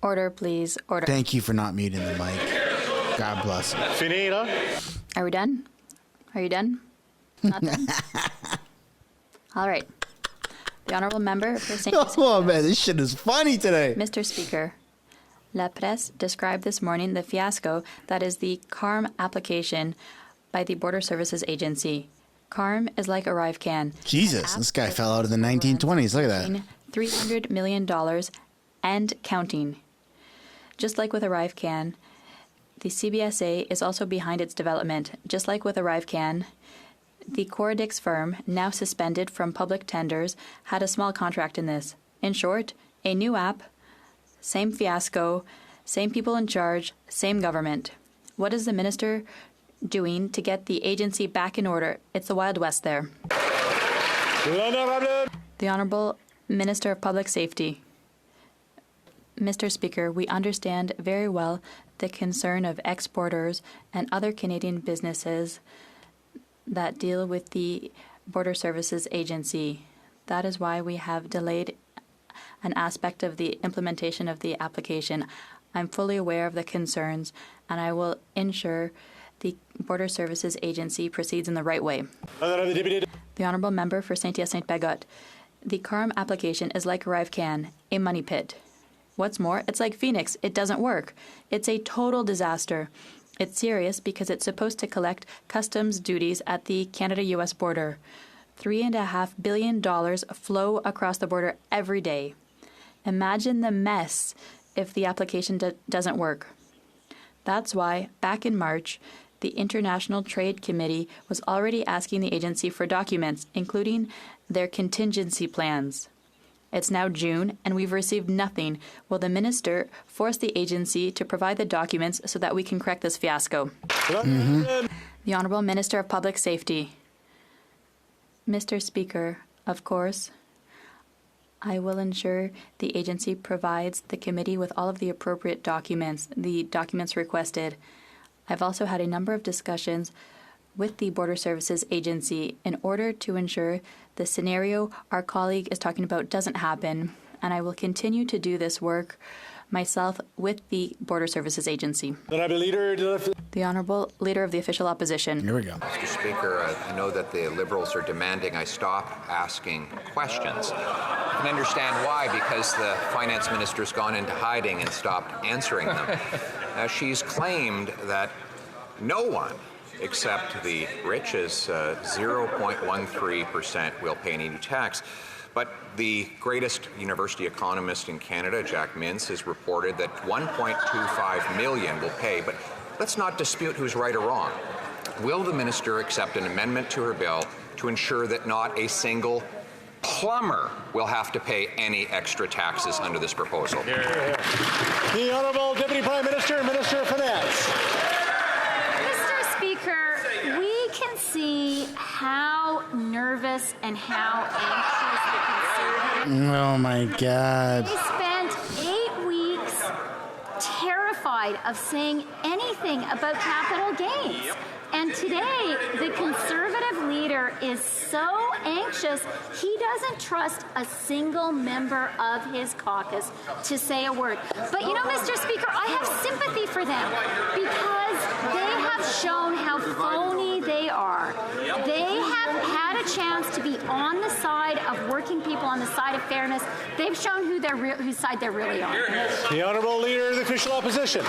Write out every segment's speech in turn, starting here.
Order, please. Order. Thank you for not muting the mic. God bless. Finita. Are we done? Are you done? Not done? All right. The Honourable Member for St. Oh, man, this shit is funny today. Mr. Speaker, La Presse described this morning the fiasco that is the CARM application by the Border Services Agency. CARM is like ArriveCan. Jesus, this guy fell out of the 1920s. Look at that. $300 million and counting. Just like with ArriveCan, the CBSA is also behind its development. Just like with ArriveCan, the Coradix firm, now suspended from public tenders, had a small contract in this. In short, a new app, same fiasco, same people in charge, same government. What is the minister doing to get the agency back in order? It's the Wild West there. The Honourable Minister of Public Safety. Mr. Speaker, we understand very well the concern of exporters and other Canadian businesses that deal with the Border Services Agency. That is why we have delayed an aspect of the implementation of the application. I'm fully aware of the concerns, and I will ensure the Border Services Agency proceeds in the right way. The Honourable Member for Saint-Hyacinthe-Bagotte. The CARM application is like ArriveCan, a money pit. What's more, it's like Phoenix. It doesn't work. It's a total disaster. It's serious because it's supposed to collect customs duties at the Canada-U.S. border. $3.5 billion flow across the border every day. Imagine the mess if the application doesn't work. That's why, back in March, the International Trade Committee was already asking the agency for documents, including their contingency plans. It's now June, and we've received nothing. Will the minister force the agency to provide the documents so that we can correct this fiasco? Mm-hmm. The Honourable Minister of Public Safety. Mr. Speaker, of course, I will ensure the agency provides the committee with all of the appropriate documents, the documents requested. I've also had a number of discussions with the Border Services Agency in order to ensure the scenario our colleague is talking about doesn't happen, and I will continue to do this work myself with the Border Services Agency. The Honourable Leader of the Official Opposition. Here we go. Mr. Speaker, I know that the Liberals are demanding I stop asking questions. I can understand why, because the Finance Minister's gone into hiding and stopped answering them. She's claimed that no one except the rich is 0.13% will pay any new tax. But the greatest university economist in Canada, Jack Mintz, has reported that 1.25 million will pay. But let's not dispute who's right or wrong. Will the minister accept an amendment to her bill to ensure that not a single plumber will have to pay any extra taxes under this proposal? The Honourable Deputy Prime Minister, Minister of Finance. Speaker, we can see how nervous and how anxious the Conservatives. Oh my God. They spent 8 weeks terrified of saying anything about capital gains. And today, the Conservative leader is so anxious, he doesn't trust a single member of his caucus to say a word. But you know, Mr. Speaker, I have sympathy for them because they have shown how phony they are. They have had a chance to be on the side of working people, on the side of fairness. They've shown whose side they're really on. The Honourable Leader of the Official Opposition.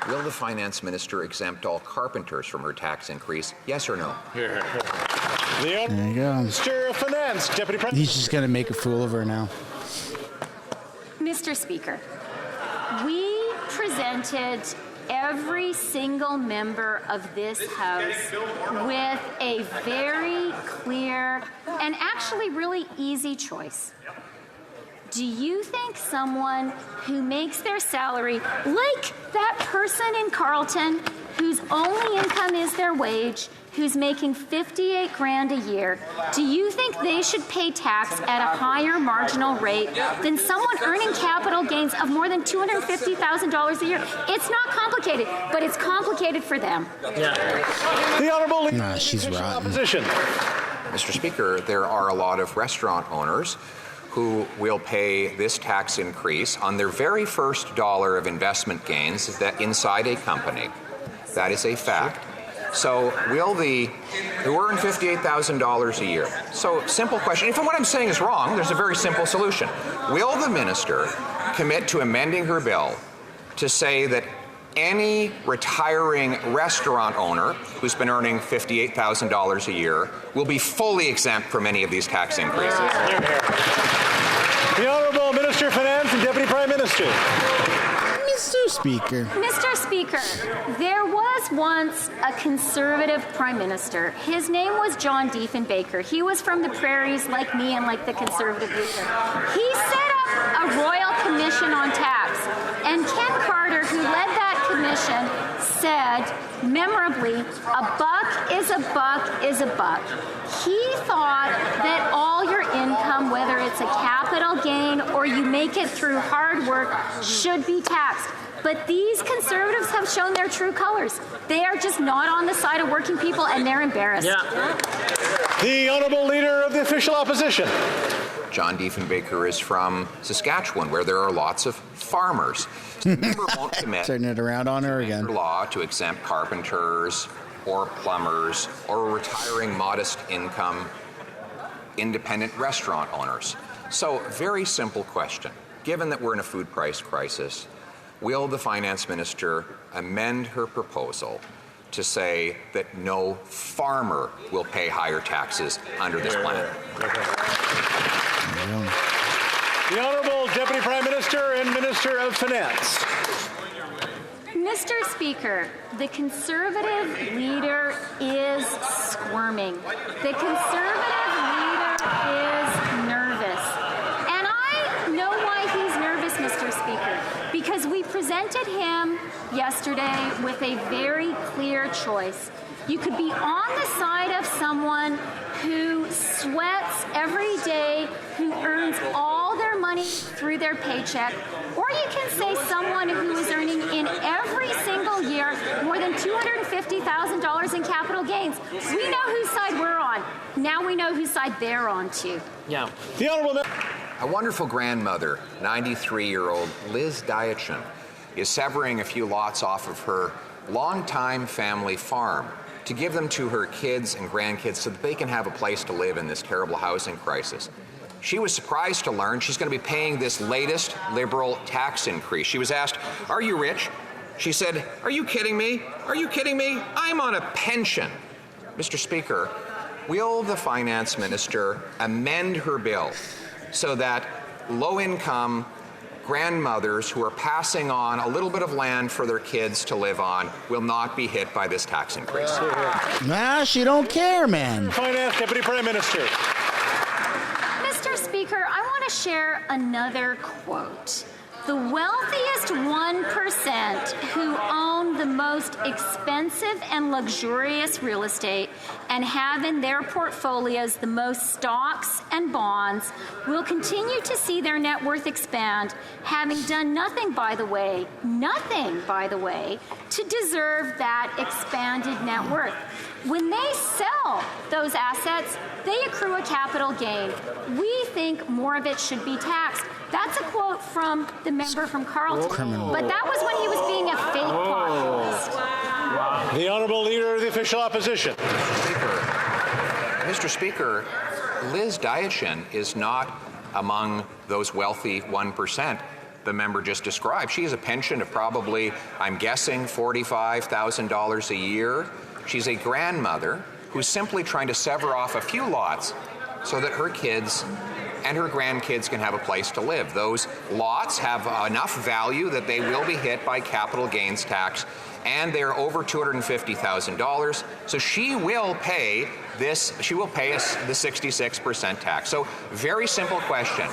Will the Finance Minister exempt all carpenters from her tax increase? Yes or no? The There you go. Minister of Finance, Deputy Prime. He's just going to make a fool of her now. Mr. Speaker, we presented every single member of this House with a very clear and actually really easy choice. Do you think someone who makes their salary, like that person in Carleton, whose only income is their wage, who's making $58,000 a year, do you think they should pay tax at a higher marginal rate than someone earning capital gains of more than $250,000 a year? It's not complicated, but it's complicated for them. The Honourable Leader She's of the Official rotten. Opposition. Mr. Speaker, there are a lot of restaurant owners who will pay this tax increase on their very first dollar of investment gains that inside a company. That is a fact. So will who earn $58,000 a year? So simple question. If what I'm saying is wrong, there's a very simple solution. Will the minister commit to amending her bill to say that any retiring restaurant owner who's been earning $58,000 a year will be fully exempt from any of these tax increases? The Honourable Minister of Finance and Deputy Prime Minister. Mr. Speaker. Mr. Speaker, there was once a Conservative Prime Minister. His name was John Diefenbaker. He was from the prairies like me and like the Conservative leader. He set up a Royal Commission on Tax, and Ken Carter, who led that commission, said memorably, a buck is a buck is a buck. He thought that all your income, whether it's a capital gain or you make it through hard work, should be taxed. But these Conservatives have shown their true colors. They are just not on the side of working people, and they're embarrassed. Yeah. The Honourable Leader of the Official Opposition. John Diefenbaker is from Saskatchewan, where there are lots of farmers. So the member won't commit Turning it around on her again. law to exempt carpenters or plumbers or retiring modest income independent restaurant owners. So very simple question. Given that we're in a food price crisis, will the finance minister amend her proposal to say that no farmer will pay higher taxes under this plan? The Honourable Deputy Prime Minister and Minister of Finance. Mr. Speaker, the Conservative leader is squirming. The Conservative leader is nervous. And I know why he's nervous, Mr. Speaker, because we presented him yesterday with a very clear choice. You could be on the side of someone who sweats every day, who earns all their money through their paycheck, or you can say someone who is earning in every single year more than $250,000 in capital gains. We know whose side we're on. Now we know whose side they're on too. Yeah. The Honourable. A wonderful grandmother, 93-year-old Liz Diachin, is severing a few lots off of her longtime family farm to give them to her kids and grandkids so that they can have a place to live in this terrible housing crisis. She was surprised to learn she's going to be paying this latest Liberal tax increase. She was asked, "Are you rich?" She said, "Are you kidding me? Are you kidding me? I'm on a pension." Mr. Speaker, will the finance minister amend her bill so that low-income grandmothers who are passing on a little bit of land for their kids to live on will not be hit by this tax increase? Nah, she don't care, man. Finance Deputy Prime Minister. Mr. Speaker, I want to share another quote. The wealthiest 1% who own the most expensive and luxurious real estate and have in their portfolios the most stocks and bonds will continue to see their net worth expand, having done nothing, by the way, to deserve that expanded net worth. When they sell those assets, they accrue a capital gain. We think more of it should be taxed. That's a quote from the member from Carleton. But that was when he was being a fake populist. The Honourable Leader of the Official Opposition. Mr. Speaker, Liz Diachin is not among those wealthy 1% the member just described. She has a pension of probably, I'm guessing, $45,000 a year. She's a grandmother who's simply trying to sever off a few lots so that her kids and her grandkids can have a place to live. Those lots have enough value that they will be hit by capital gains tax, and they're over $250,000. So she will pay this. She will pay us the 66% tax. So very simple question.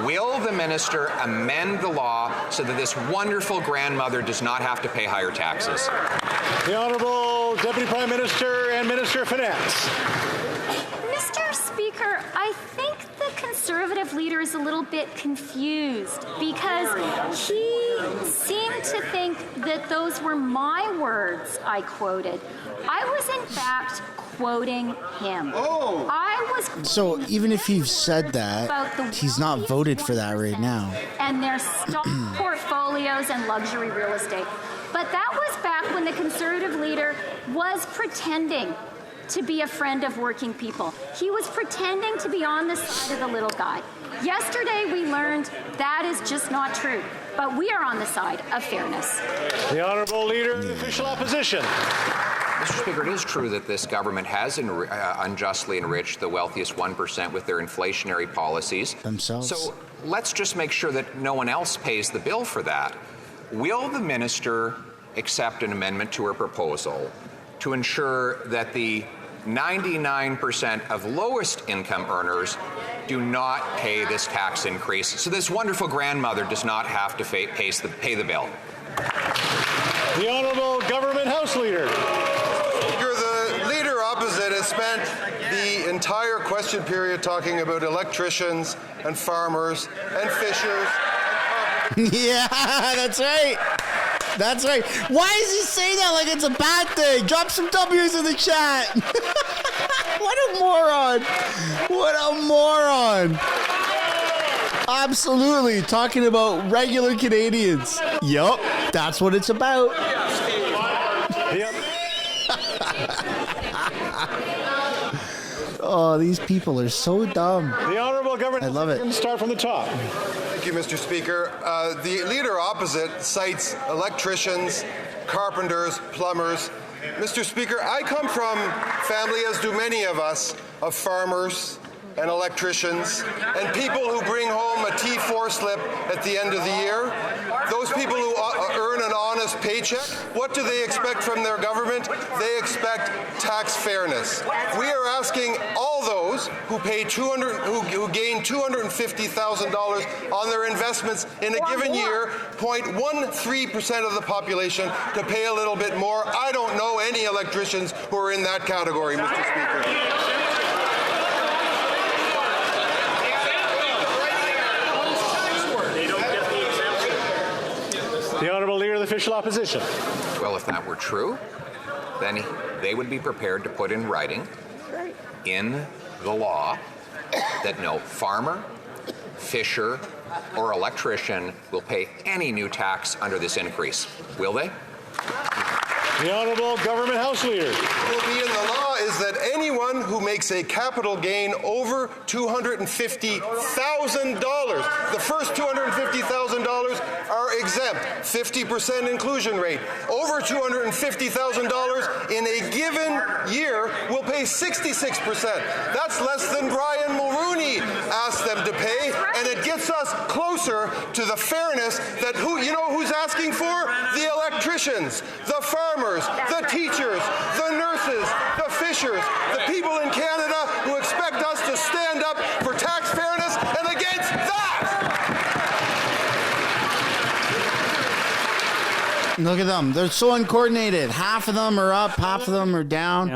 Will the minister amend the law so that this wonderful grandmother does not have to pay higher taxes? The Honourable Deputy Prime Minister and Minister of Finance. Mr. Speaker, I think the Conservative leader is a little bit confused because he seemed to think that those were my words I quoted. I was, in fact, quoting him. I was So even if you've said about the that, he's not voted for that right now. and their stock portfolios and luxury real estate. But that was back when the Conservative leader was pretending to be a friend of working people. He was pretending to be on the side of the little guy. Yesterday, we learned that is just not true. But we are on the side of fairness. The Honourable Leader of the Official Opposition. Mr. Speaker, it is true that this government has unjustly enriched the wealthiest 1% with their inflationary policies. Themselves. So let's just make sure that no one else pays the bill for that. Will the minister accept an amendment to her proposal to ensure that the 99% of lowest income earners do not pay this tax increase, so this wonderful grandmother does not have to pay the bill? The Honourable Government House Leader. The leader opposite has spent the entire question period talking about electricians and farmers and fishers. Yeah, that's right. That's right. Why does he say that like it's a bad thing? Drop some W's in the chat. What a moron. What a moron. Absolutely. Talking about regular Canadians. Yup. That's what it's about. Oh, these people are so dumb. The Honourable Government. I love it. Start from the top. Thank you, Mr. Speaker. The leader opposite cites electricians, carpenters, plumbers. Mr. Speaker, I come from family, as do many of us, of farmers and electricians and people who bring home a T4 slip at the end of the year. Those people who earn an honest paycheck, what do they expect from their government? They expect tax fairness. We are asking all those who gain $250,000 on their investments in a given year, 0.13% of the population, to pay a little bit more. I don't know any electricians who are in that category, Mr. Speaker. The Honourable Leader of the Official Opposition. Well, if that were true, then they would be prepared to put in writing in the law that no farmer, fisher, or electrician will pay any new tax under this increase. Will they? The Honourable Government House Leader. What will be in the law is that anyone who makes a capital gain over $250,000, the first $250,000 are exempt, 50% inclusion rate. Over $250,000 in a given year will pay 66%. That's less than Brian Mulroney asked them to pay, and it gets us closer to the fairness that who's asking for? The electricians, the farmers, the teachers, the nurses, the fishers, the people in Canada who expect us to stand up for tax fairness and against that. Look at them. They're so uncoordinated. Half of them are up, half of them are down.